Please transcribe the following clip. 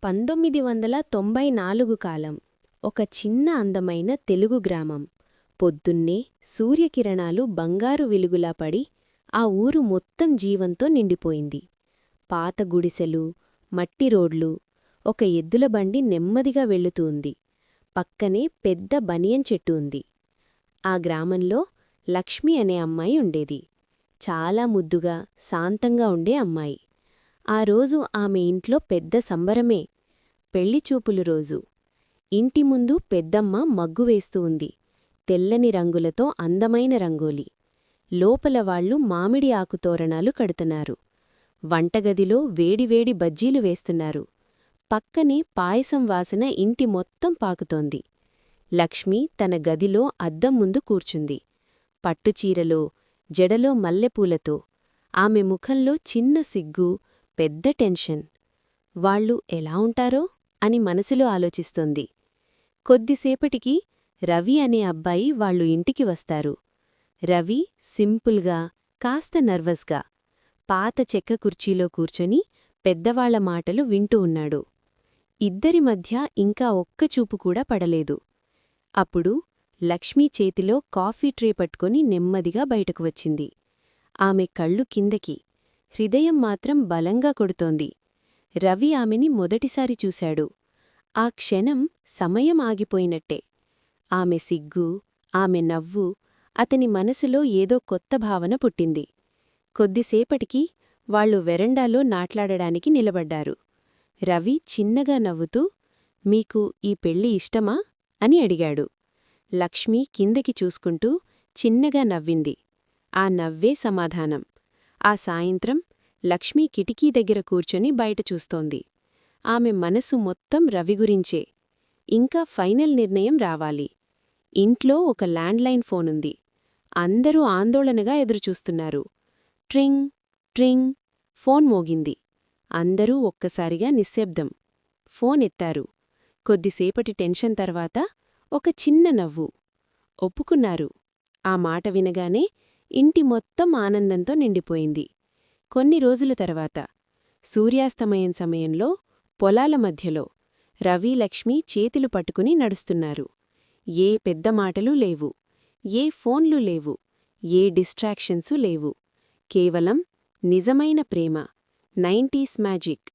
1994 కాలం. ఒక చిన్న అందమైన తెలుగు గ్రామం. పొద్దున్నే సూర్యకిరణాలు బంగారు వెలుగులా పడి ఆ ఊరు మొత్తం జీవంతో నిండిపోయింది. పాత గుడిసెలు, మట్టి రోడ్లు, ఒక ఎద్దుల బండి నెమ్మదిగా వెళుతూ ఉంది. పక్కనే పెద్ద బనియన్ చెట్టు ఉంది. ఆ గ్రామంలో లక్ష్మి అనే అమ్మాయి ఉండేది. చాలా ముద్దుగా, శాంతంగా ఉండే అమ్మాయి. ఆ రోజు ఆమె ఇంట్లో పెద్ద సంబరమే. పెళ్లిచూపులు రోజు. ఇంటి ముందు పెద్దమ్మ మగ్గు వేస్తూ ఉంది. తెల్లని రంగులతో అందమైన రంగోలి. లోపల వాళ్లు మామిడి ఆకుతోరణాలు కడుతున్నారు. వంటగదిలో వేడివేడి బజ్జీలు వేస్తున్నారు. పక్కనే పాయసం వాసన ఇంటి మొత్తం పాకుతోంది. లక్ష్మి తన గదిలో అద్దం ముందు కూర్చుంది. పట్టుచీరలో, జడలో మల్లెపూలతో. ఆమె ముఖంలో చిన్న సిగ్గు, పెద్ద టెన్షన్. వాళ్ళు ఎలా ఉంటారో అని మనసులో ఆలోచిస్తోంది. కొద్దిసేపటికి రవి అనే అబ్బాయి వాళ్ళు ఇంటికి వస్తారు. రవి సింపుల్గా, కాస్త నర్వస్గా, పాత చెక్క కుర్చీలో కూర్చొని పెద్దవాళ్ల మాటలు వింటూ ఉన్నాడు. ఇద్దరి మధ్య ఇంకా ఒక్క చూపు కూడా పడలేదు. అప్పుడు లక్ష్మీ చేతిలో కాఫీ ట్రే పట్టుకొని నెమ్మదిగా బయటకు వచ్చింది. ఆమె కళ్ళు కిందకి, హృదయం మాత్రం బలంగా కొడుతోంది. రవి ఆమెని మొదటిసారి చూశాడు. ఆ క్షణం సమయం ఆగిపోయినట్టే. ఆమె సిగ్గు, ఆమె నవ్వు, అతని మనసులో ఏదో కొత్త భావన పుట్టింది. కొద్దిసేపటికి వాళ్లు వెరండాలో నాట్లాడడానికి నిలబడ్డారు. రవి చిన్నగా నవ్వుతూ, మీకు ఈ పెళ్లి ఇష్టమా అని అడిగాడు. లక్ష్మి కిందకి చూసుకుంటూ చిన్నగా నవ్వింది. ఆ నవ్వే సమాధానం. ఆ సాయంత్రం లక్ష్మీ కిటికీ దగ్గర కూర్చొని బయట చూస్తోంది. ఆమె మనసు మొత్తం రవి గురించే. ఇంకా ఫైనల్ నిర్ణయం రావాలి. ఇంట్లో ఒక ల్యాండ్లైన్ ఫోనుంది. అందరూ ఆందోళనగా ఎదురుచూస్తున్నారు. ట్రింగ్ ట్రింగ్ ఫోన్ మోగింది. అందరూ ఒక్కసారిగా నిశ్శబ్దం. ఫోన్ ఎత్తారు. కొద్దిసేపటి టెన్షన్ తర్వాత ఒక చిన్న నవ్వు. ఒప్పుకున్నారు. ఆ మాట వినగానే ఇంటి మొత్తం ఆనందంతో నిండిపోయింది. కొన్ని రోజుల తర్వాత సూర్యాస్తమయం సమయంలో పొలాల మధ్యలో రవి, లక్ష్మి చేతులు పట్టుకుని నడుస్తున్నారు. ఏ పెద్ద మాటలూ లేవు. ఏ ఫోన్లు లేవు. ఏ డిస్ట్రాక్షన్సు లేవు. కేవలం నిజమైన ప్రేమ, 90s మ్యాజిక్.